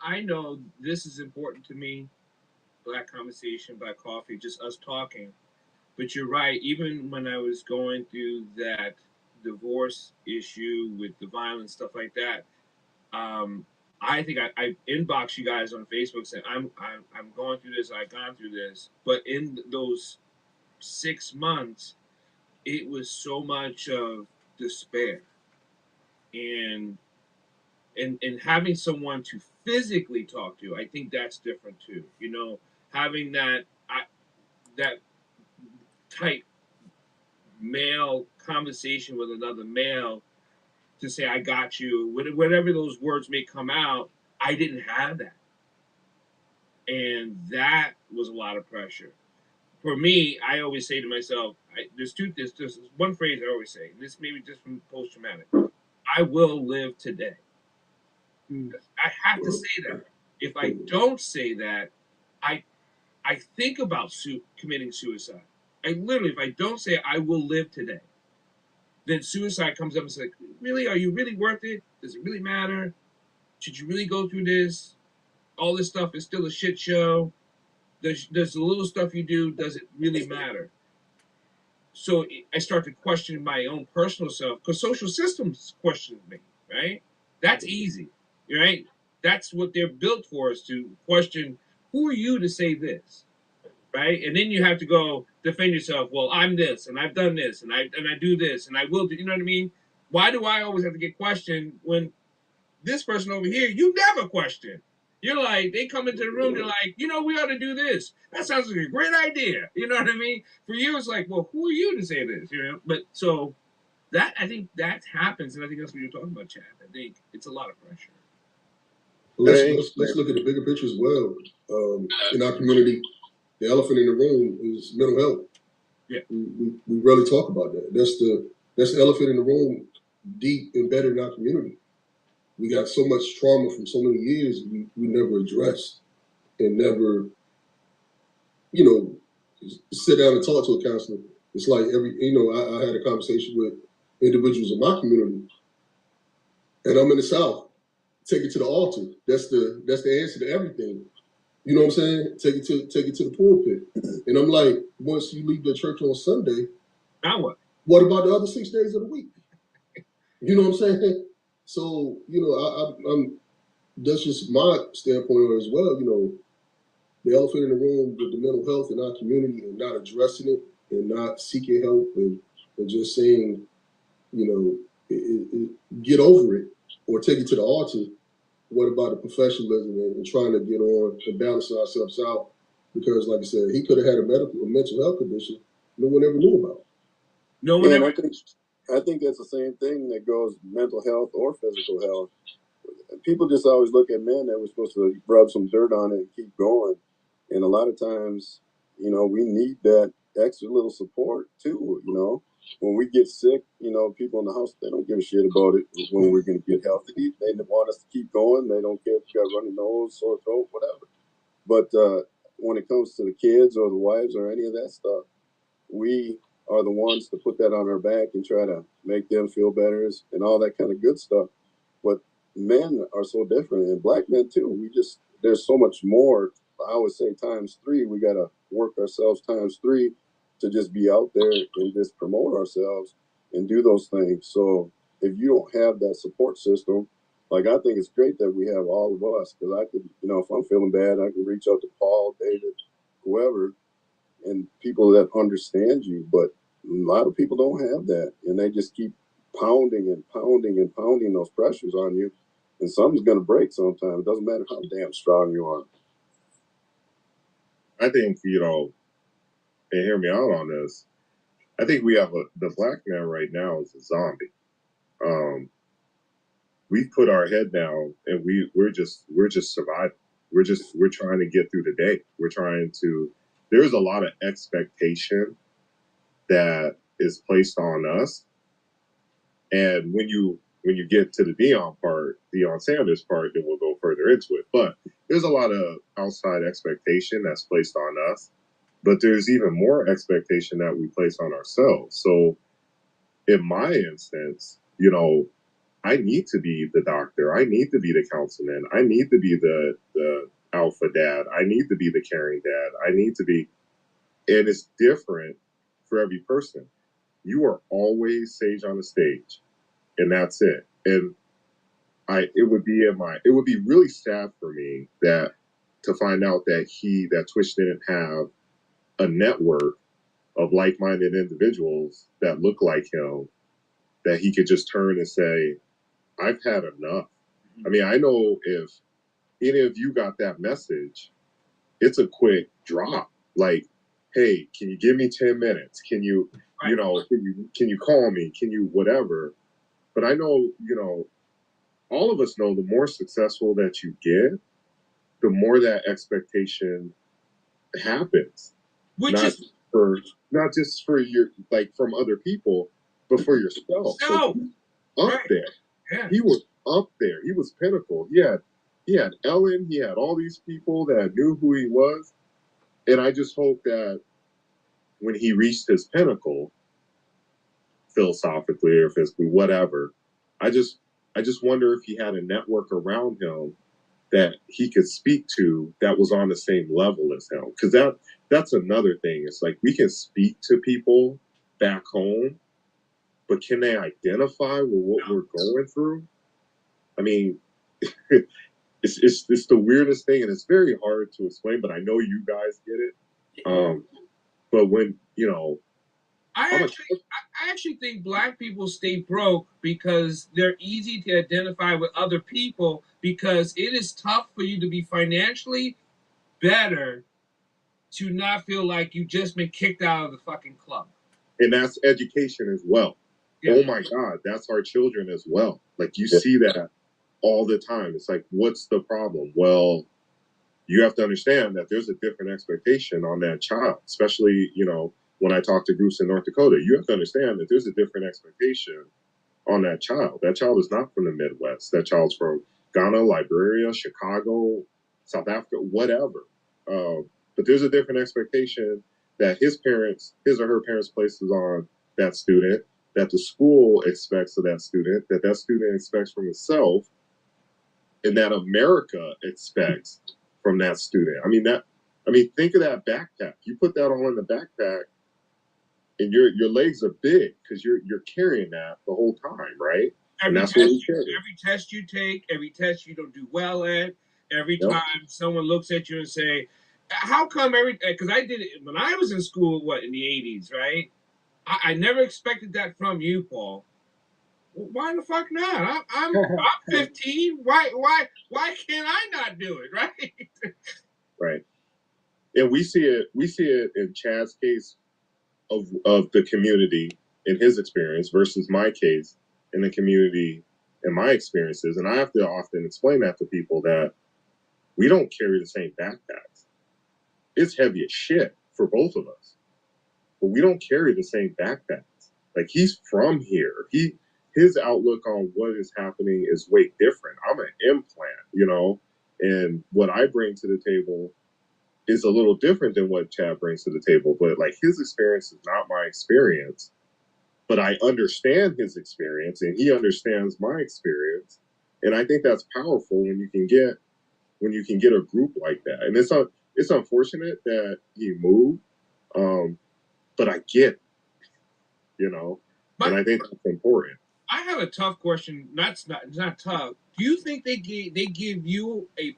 I know this is important to me. Black conversation, black coffee, just us talking. But you're right. Even when I was going through that divorce issue with the violence stuff like that, um, I think I inboxed you guys on Facebook saying I'm going through this. I've gone through this. But in those 6 months, it was so much of despair and and having someone to physically talk to. I think that's different too. Having that type male conversation with another male to say I got you, whatever those words may come out. I didn't have that, and that was a lot of pressure for me. I always say to myself, there's one phrase I always say, and this maybe just from post traumatic. I will live today. Mm. I have to say that. If I don't say that, I I think about committing suicide. I literally, if I don't say I will live today, then suicide comes up and says, really, are you really worth it? Does it really matter? Should you really go through this? All this stuff is still a shit show. Does the little stuff you do, does it really matter? So I start to question my own personal self because social systems question me, right? That's easy, right? That's what they're built for, is to question who are you to say this, right? And then you have to go defend yourself. Well, I'm this, and I've done this, and I do this, and I will do. You know what I mean? Why do I always have to get questioned when this person over here you never question? You're like, they come into the room, they're like, we ought to do this. That sounds like a great idea. You know what I mean? For you, it's like, well, who are you to say this? But so that I think that happens, and I think that's what you're talking about, Chad. I think it's a lot of pressure. Let's look at the bigger picture as well. In our community, the elephant in the room is mental health. Yeah. We rarely talk about that. That's the elephant in the room, deep embedded in our community. We got so much trauma from so many years we never addressed and never, sit down and talk to a counselor. It's like I had a conversation with individuals in my community, and I'm in the South. Take it to the altar. That's the answer to everything. You know what I'm saying? Take it to the pulpit. And I'm like, once you leave the church on Sunday, now what? What about the other 6 days of the week? You know what I'm saying? So I'm that's just my standpoint as well. The elephant in the room with the mental health in our community and not addressing it and not seeking help and just saying, get over it or take it to the altar. What about the professionalism and trying to get on and balance ourselves out? Because, like I said, he could have had a mental health condition no one ever knew about. No one ever. I think that's the same thing that goes mental health or physical health. People just always look at men that we're supposed to rub some dirt on it and keep going. And a lot of times, we need that extra little support too. When we get sick, people in the house, they don't give a shit about it when we're going to get healthy. They want us to keep going. They don't care if you got runny nose, sore throat, whatever. But when it comes to the kids or the wives or any of that stuff, we are the ones to put that on our back and try to make them feel better and all that kind of good stuff. But men are so different, and black men too. There's so much more. I would say times three. We got to work ourselves times three to just be out there and just promote ourselves and do those things. So if you don't have that support system, like, I think it's great that we have all of us, because I could, if I'm feeling bad, I can reach out to Paul, David, whoever, and people that understand you. But a lot of people don't have that, and they just keep pounding and pounding and pounding those pressures on you, and something's going to break sometime. It doesn't matter how damn strong you are. I think, and hear me out on this, I think we have the black man right now is a zombie. We've put our head down and we're just surviving. We're trying to get through the day. There's a lot of expectation that is placed on us. And when you get to the Deion Sanders part, then we'll go further into it. But there's a lot of outside expectation that's placed on us. But there's even more expectation that we place on ourselves. So in my instance, I need to be the doctor. I need to be the councilman. I need to be the alpha dad. I need to be the caring dad. I need to be, and it's different for every person. You are always sage on the stage, and that's it. And it would be really sad for me that to find out that Twitch didn't have a network of like-minded individuals that look like him, that he could just turn and say, I've had enough. I mean, I know if any of you got that message, it's a quick drop. Like, hey, can you give me 10 minutes? Can you, Right. you know, can you call me? Can you whatever? But I know, all of us know the more successful that you get, the more that expectation happens. Which Not is not just for your, like, from other people, but for yourself. self. Up Right. there. Yeah. He was up there. He was pinnacle. He had Ellen. He had all these people that knew who he was. And I just hope that when he reached his pinnacle, philosophically or physically, whatever, I just wonder if he had a network around him that he could speak to that was on the same level as him. Because that's another thing. It's like we can speak to people back home, but can they identify with what we're going through? I mean, it's the weirdest thing, and it's very hard to explain. But I know you guys get it. But when I actually think black people stay broke because they're easy to identify with other people, because it is tough for you to be financially better to not feel like you just been kicked out of the fucking club. And that's education as well. Yeah. Oh my God, that's our children as well. Like you see that all the time. It's like, what's the problem? Well, you have to understand that there's a different expectation on that child, especially, when I talk to groups in North Dakota, you have to understand that there's a different expectation on that child. That child is not from the Midwest. That child's from Ghana, Liberia, Chicago, South Africa, whatever. But there's a different expectation that his or her parents places on that student, that the school expects of that student expects from himself, and that America expects from that student. I mean, think of that backpack. You put that all in the backpack, and your legs are big because you're carrying that the whole time, right? Every test you take, every test you don't do well at, every time someone looks at you and say, how come because I did it when I was in school, in the 80s, right? I never expected that from you, Paul. Why the fuck not? I'm 15. Why can't I not do it, right? Right. And we see it in Chad's case of the community in his experience versus my case in the community and my experiences. And I have to often explain that to people that we don't carry the same backpacks. It's heavy as shit for both of us, but we don't carry the same backpacks. Like, he's from here. His outlook on what is happening is way different. I'm an implant, and what I bring to the table is a little different than what Chad brings to the table. But like, his experience is not my experience, but I understand his experience and he understands my experience. And I think that's powerful when you can get a group like that. And it's unfortunate that he moved, but I get it, and I think that's important. I have a tough question. It's not tough. Do you think they give you a